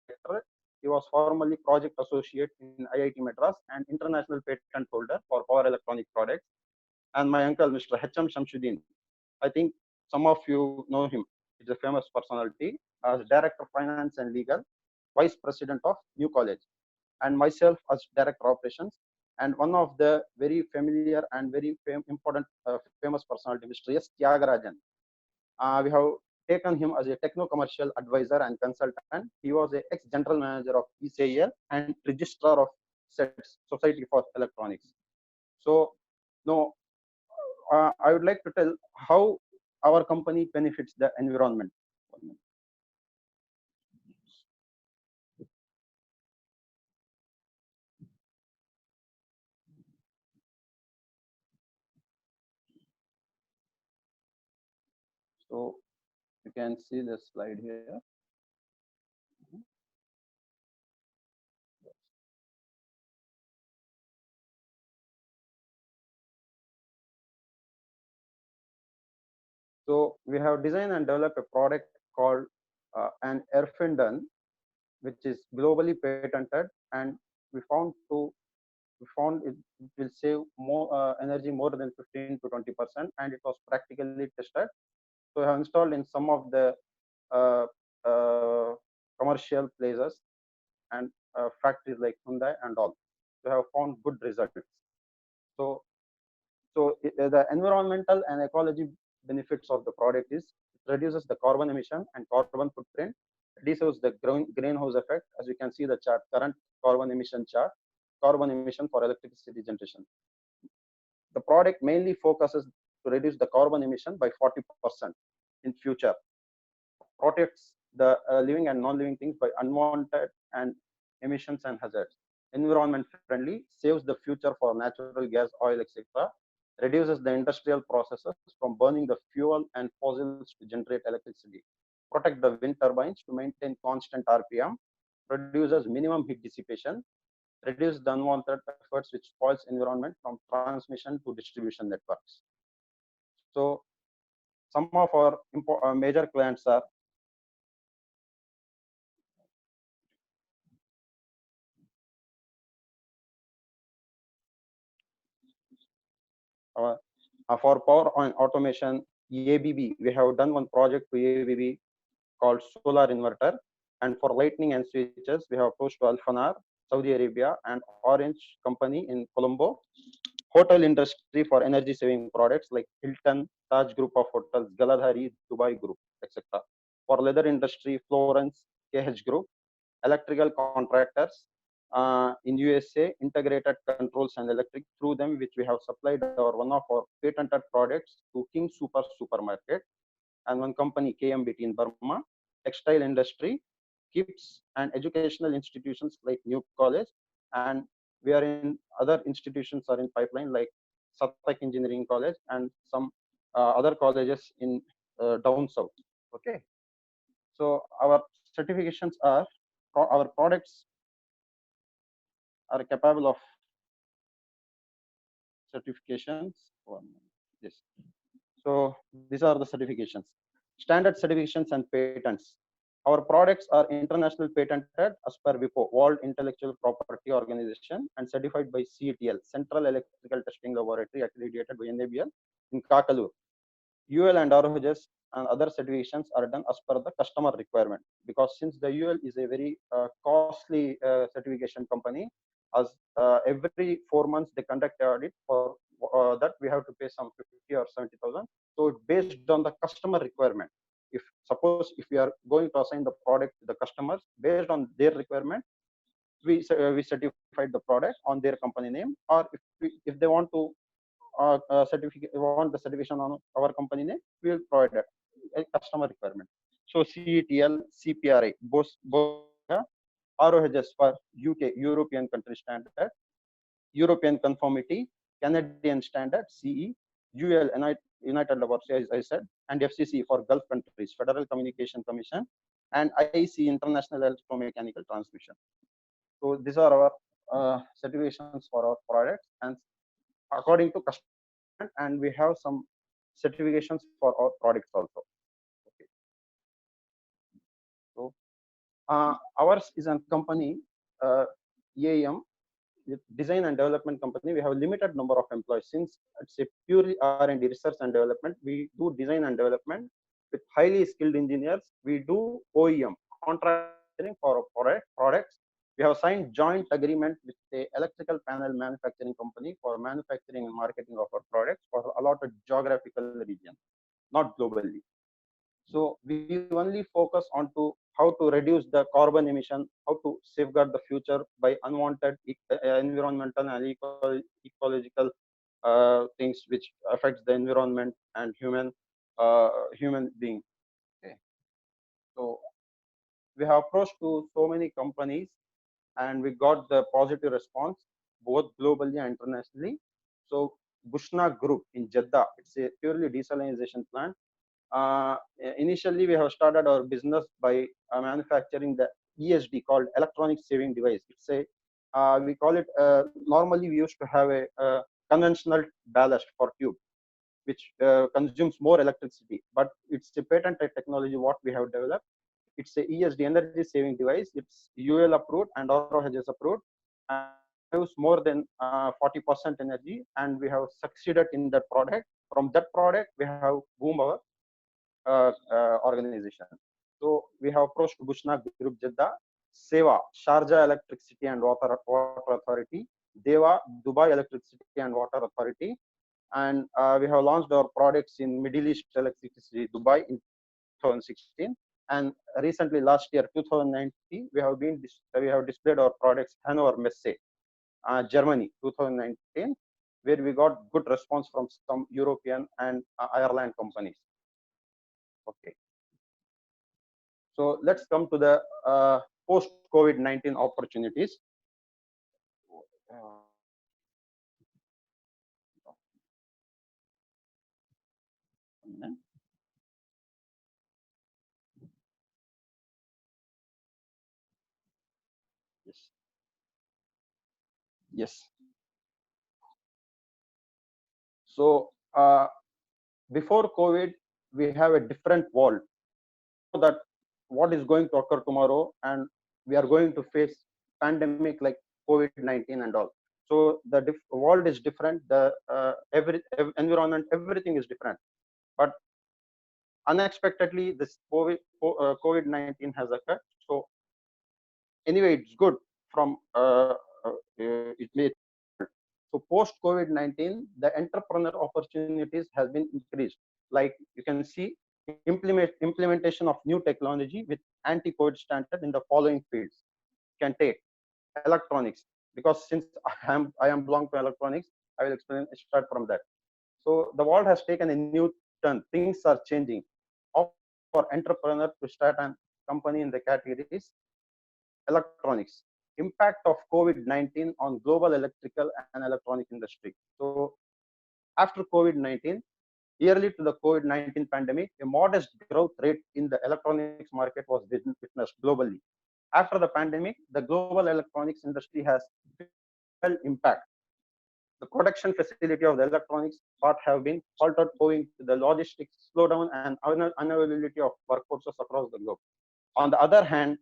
director. He was formerly project associate in IIT Madras and international patent holder for power electronic products. And my uncle, Mr. H.M. Shamsuddin, I think some of you know him. He's a famous personality as Director of Finance and Legal, Vice President of New College. and myself as director operations. And one of the very familiar and very important famous personality, Mr. S. Tyagarajan. We have taken him as a techno-commercial advisor and consultant. He was a ex-general manager of ECIL and registrar of SETS, Society for Electronics. So, no, I would like to tell how our company benefits the environment. So you can see the slide here. So we have designed and developed a product called an Erfinden, which is globally patented, and we found it will save more energy more than 15 to 20%, and it was practically tested. So we have installed in some of the commercial places and factories like Hyundai and all. We have found good results. So the environmental and ecology benefits of the product is it reduces the carbon emission and carbon footprint, reduces the greenhouse effect. As you can see the chart, current carbon emission chart, carbon emission for electricity generation. The product mainly focuses to reduce the carbon emission by 40% in future, protects the living and non-living things by unwanted and emissions and hazards, environment friendly, saves the future for natural gas, oil, etc., reduces the industrial processes from burning the fuel and fossils to generate electricity, protect the wind turbines to maintain constant RPM, produces minimum heat dissipation, reduce the unwanted efforts which spoils environment from transmission to distribution networks. So some of our major clients are for power and automation, ABB. We have done one project to ABB called solar inverter, and for lightning and switches, we have approached to Alfanar, Saudi Arabia, and Orange Company in Colombo. Hotel industry for energy saving products like Hilton, Taj Group of Hotels, Galadhari, Dubai Group, etc. For leather industry, Florence, KH Group. Electrical contractors in USA, integrated controls and electric, through them which we have supplied one of our patented products to King Super Supermarket, and one company KMBT in Burma. Textile industry, KIPS, and educational institutions like New College, and we are in other institutions are in pipeline like Satak Engineering College and some other colleges in down south. Okay, so our certifications are, our products are capable of certifications. Yes. So these are the certifications, standard certifications and patents. Our products are international patented as per WIPO, World Intellectual Property Organization, and certified by CETL, Central Electrical Testing Laboratory, accredited by NABL in Kakalur. UL and ROHS and other certifications are done as per the customer requirement, because since the UL is a very costly certification company, as every 4 months they conduct audit, for that we have to pay some 50 or 70,000. So based on the customer requirement, if suppose if we are going to assign the product to the customers based on their requirement, we certified the product on their company name, or if they want to want the certification on our company name, we will provide a customer requirement. So CETL, CPRI, both ROHS for UK, European country standard, European conformity, Canadian standard, CE, UL, United Laboratories, as I said, and FCC for Gulf countries, Federal Communication Commission, and IC, International Electromechanical Transmission. So these are our certifications for our products, and according to customer, and we have some certifications for our products also. Okay. So ours is a company, EAM, design and development company. We have a limited number of employees. Since it's a purely R&D, research and development, we do design and development with highly skilled engineers. We do OEM, contracting for our products. We have signed joint agreement with the electrical panel manufacturing company for manufacturing and marketing of our products for allotted geographical region, not globally. So we only focus on to how to reduce the carbon emission, how to safeguard the future by unwanted environmental and ecological things which affects the environment and human being. Okay. So we have approached to so many companies and we got the positive response both globally and internationally. So Bushna Group in Jeddah, it's a purely desalination plant. Uh, Initially, we have started our business by manufacturing the ESD called electronic saving device. It's a we call it normally we used to have a conventional ballast for tube, which consumes more electricity, but it's a patented technology what we have developed. It's a ESD energy saving device. It's UL approved and ROH is approved and use more than 40% energy, and we have succeeded in that product. From that product, we have boomed our organization. So we have approached Bushna Group Jeddah, Seva, Sharjah Electricity and Water Authority, Deva, Dubai Electricity and Water Authority, and we have launched our products in Middle East Electricity, Dubai in 2016, and recently last year 2019 we have displayed our products Hanover Messe, Germany 2019, where we got good response from some European and Ireland companies. Okay, so let's come to the post COVID-19 opportunities. Yes. Yes. So before COVID, we have a different world. That what is going to occur tomorrow, and we are going to face pandemic like COVID-19 and all. So the world is different. The environment, everything is different. But unexpectedly, this COVID-19 has occurred. So anyway, it's good from it may. So post COVID-19, the entrepreneur opportunities has been increased. Like you can see, implementation of new technology with anti-COVID standard in the following fields. You can take electronics, because since I am belong to electronics, I will start from that. So the world has taken a new turn. Things are changing. For entrepreneur to start a company in the categories electronics. Impact of COVID-19 on global electrical and electronic industry. So after COVID-19, yearly to the COVID-19 pandemic, a modest growth rate in the electronics market was witnessed globally. After the pandemic, the global electronics industry has felt impact. The production facility of the electronics part have been halted owing to the logistics slowdown and unavailability of workforces across the globe. On the other hand,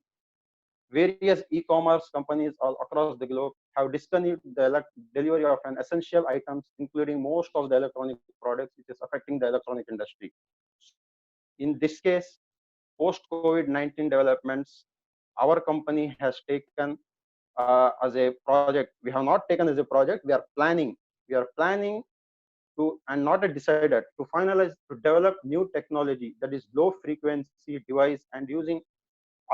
various e-commerce companies all across the globe have discontinued the delivery of an essential items, including most of the electronic products, which is affecting the electronic industry. In this case, post-COVID-19 developments, our company has taken as a project. We have not taken as a project. We are planning. We are planning to, and not decided to finalize, to develop new technology that is low frequency device and using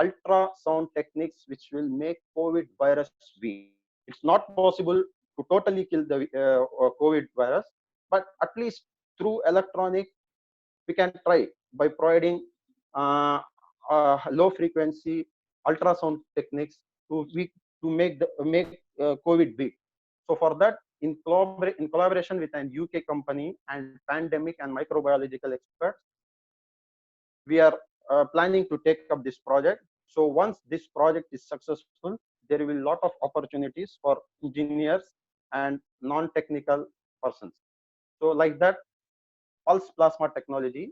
ultrasound techniques which will make COVID virus weak. It's not possible to totally kill the COVID virus, but at least through electronic, we can try by providing low frequency ultrasound techniques to make COVID weak. So for that, in collaboration with an UK company and pandemic and microbiological experts, we are planning to take up this project. So once this project is successful, there will be a lot of opportunities for engineers and non-technical persons. So like that, pulse plasma technology.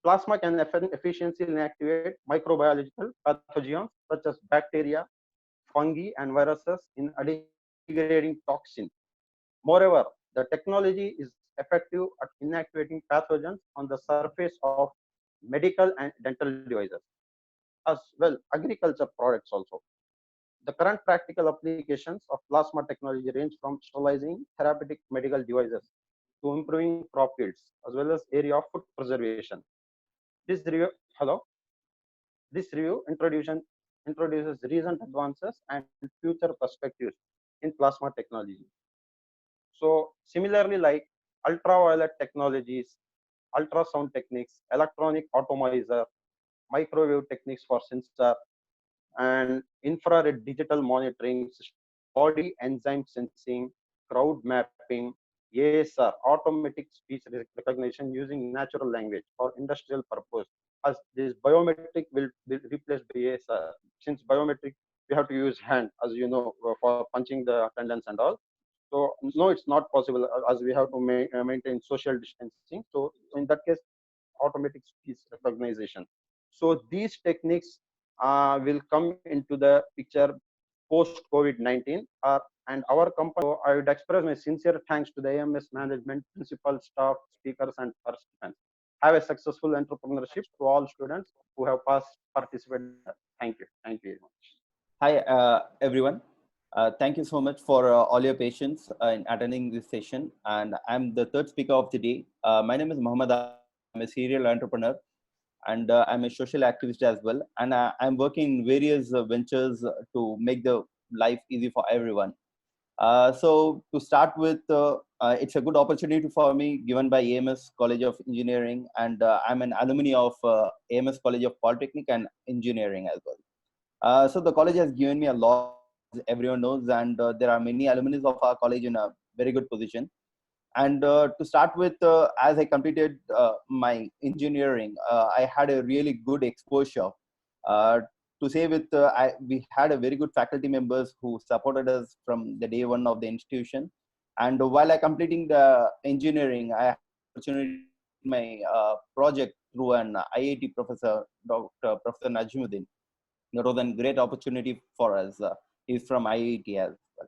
Plasma can efficiently inactivate microbiological pathogens such as bacteria, fungi, and viruses in degrading toxin. Moreover, the technology is effective at inactivating pathogens on the surface of medical and dental devices, as well agriculture products also. The current practical applications of plasma technology range from sterilizing therapeutic medical devices to improving crop yields, as well as area of food preservation. This review, hello, this review introduces recent advances and future perspectives in plasma technology. So similarly, like ultraviolet technologies, ultrasound techniques, electronic atomizer, microwave techniques for sensor, and infrared digital monitoring, body enzyme sensing, crowd mapping, ASR, automatic speech recognition using natural language for industrial purpose. As this biometric will be replaced by ASR, since biometric we have to use hand, as you know, for punching the attendance and all. So no, it's not possible as we have to maintain social distancing. So in that case, automatic speech recognition. So these techniques will come into the picture post COVID-19. And our company, so I would express my sincere thanks to the AMS management, principal, staff, speakers, and participants. Have a successful entrepreneurship to all students who have participated. Thank you. Thank you very much. Hi, everyone. Thank you so much for all your patience in attending this session. And I'm the third speaker of the day. My name is Mohammed. I'm a serial entrepreneur, and I'm a social activist as well. And I'm working in various ventures to make the life easy for everyone. So to start with, it's a good opportunity for me given by AMS College of Engineering, and I'm an alumni of AMS College of Polytechnic and Engineering as well. So the college has given me a lot, as everyone knows, and there are many alumni of our college in a very good position. And to start with, as I completed my engineering, I had a really good exposure. To say with, we had a very good faculty members who supported us from the day one of the institution. And while I completing the engineering, I had the opportunity to my project through an IIT professor, Dr. Professor Nizamudeen. That was a great opportunity for us. He's from IIT as well.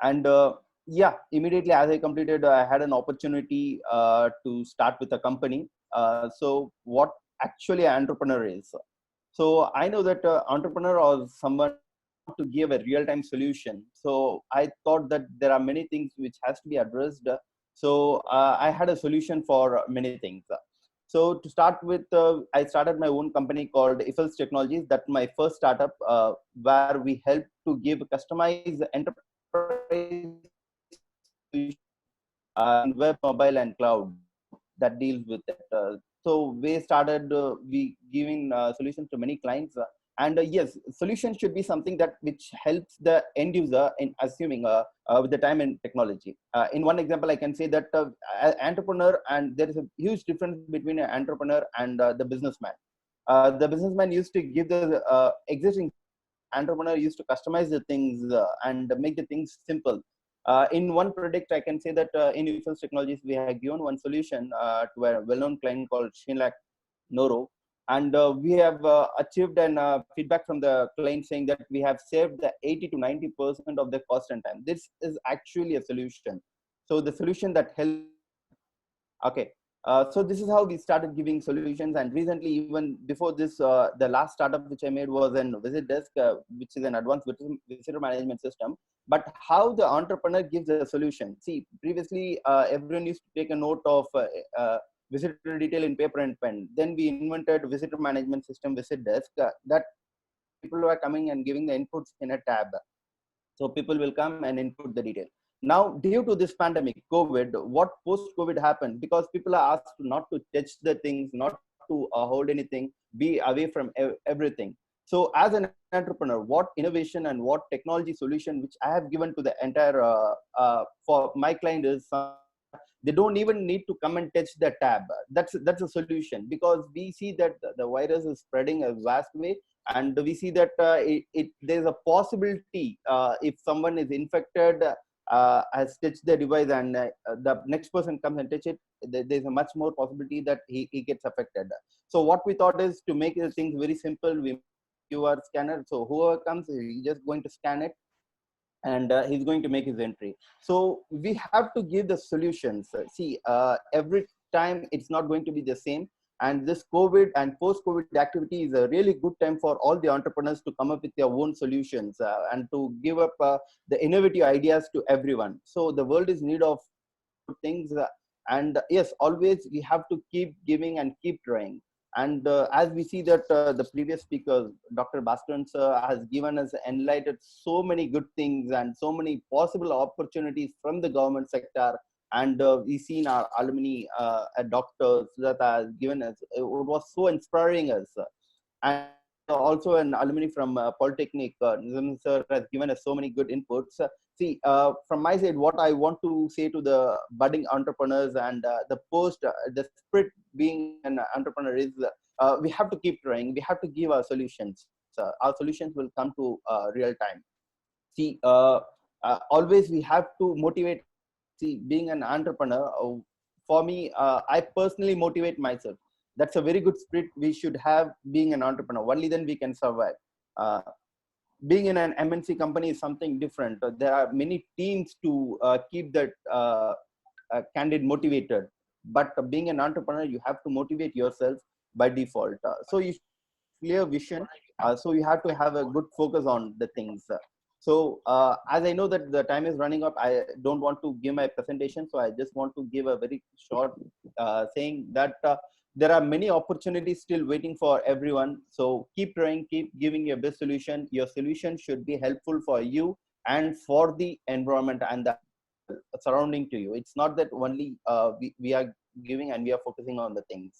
And yeah, immediately as I completed, I had an opportunity to start with a company. So what actually an entrepreneur is? So I know that entrepreneur or someone to give a real-time solution. So I thought that there are many things which has to be addressed. So I had a solution for many things. So to start with, I started my own company called Ifelse Technologies. That's my first startup where we help to give customized enterprise in web, mobile, and cloud that deals with it. So we started we giving solutions to many clients. And yes, solution should be something that which helps the end user in assuming with the time and technology. In one example, I can say that entrepreneur, and there is a huge difference between an entrepreneur and the businessman. The businessman used to give the existing, entrepreneur used to customize the things and make the things simple. In one product, I can say that in Ifelse Technologies, we have given one solution to a well-known client called Shinlak Noro. And we have achieved an feedback from the client saying that we have saved the 80 to 90% of the cost and time. This is actually a solution. So the solution that helps. Okay. So this is how we started giving solutions. And recently, even before this, the last startup which I made was an visit desk, which is an advanced visitor management system. But how the entrepreneur gives a solution. See, previously, everyone used to take a note of visitor detail in paper and pen. Then we invented visitor management system, visit desk, that people were coming and giving the inputs in a tab. So people will come and input the detail. Now, due to this pandemic, COVID, what post-COVID happened? Because people are asked not to touch the things, not to hold anything, be away from everything. So as an entrepreneur, what innovation and what technology solution which I have given to the entire, for my client is, they don't even need to come and touch the tab. That's a solution, because we see that the virus is spreading a vast way. And we see that there's a possibility if someone is infected, has touched the device, and the next person comes and touch it, there's a much more possibility that he gets affected. So what we thought is to make the things very simple. We QR scanner, so whoever comes, he's just going to scan it, and he's going to make his entry. So we have to give the solutions. See, every time it's not going to be the same. And this COVID and post-COVID activity is a really good time for all the entrepreneurs to come up with their own solutions and to give up the innovative ideas to everyone. So the world is in need of things. And yes, always we have to keep giving and keep trying. And as we see that the previous speaker, Dr. Bhaskaran sir, has given us enlightened so many good things and so many possible opportunities from the government sector. And we seen our alumni, Dr. Sujatha has given us, it was so inspiring us. And also an alumni from Polytechnic, Nizamudeen sir has given us so many good inputs. See, from my side, what I want to say to the budding entrepreneurs and the spirit being an entrepreneur is we have to keep trying. We have to give our solutions. Our solutions will come to real time. See, always we have to motivate. See, being an entrepreneur, for me, I personally motivate myself. That's a very good spirit we should have being an entrepreneur. Only then we can survive. Being in an MNC company is something different. There are many teams to keep that candidate motivated. But being an entrepreneur, you have to motivate yourself by default. So you clear vision. So you have to have a good focus on the things. So as I know that the time is running up, I don't want to give my presentation. So I just want to give a very short saying that there are many opportunities still waiting for everyone. So keep trying, keep giving your best solution. Your solution should be helpful for you and for the environment and the surrounding to you. It's not that only we are giving and we are focusing on the things.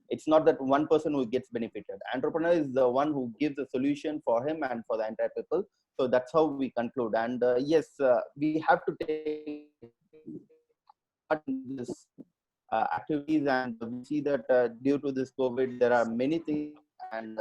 It's not that one person who gets benefited. Entrepreneur is the one who gives a solution for him and for the entire people. So that's how we conclude. And yes, we have to take part in this activities, and we see that due to this COVID, there are many things, and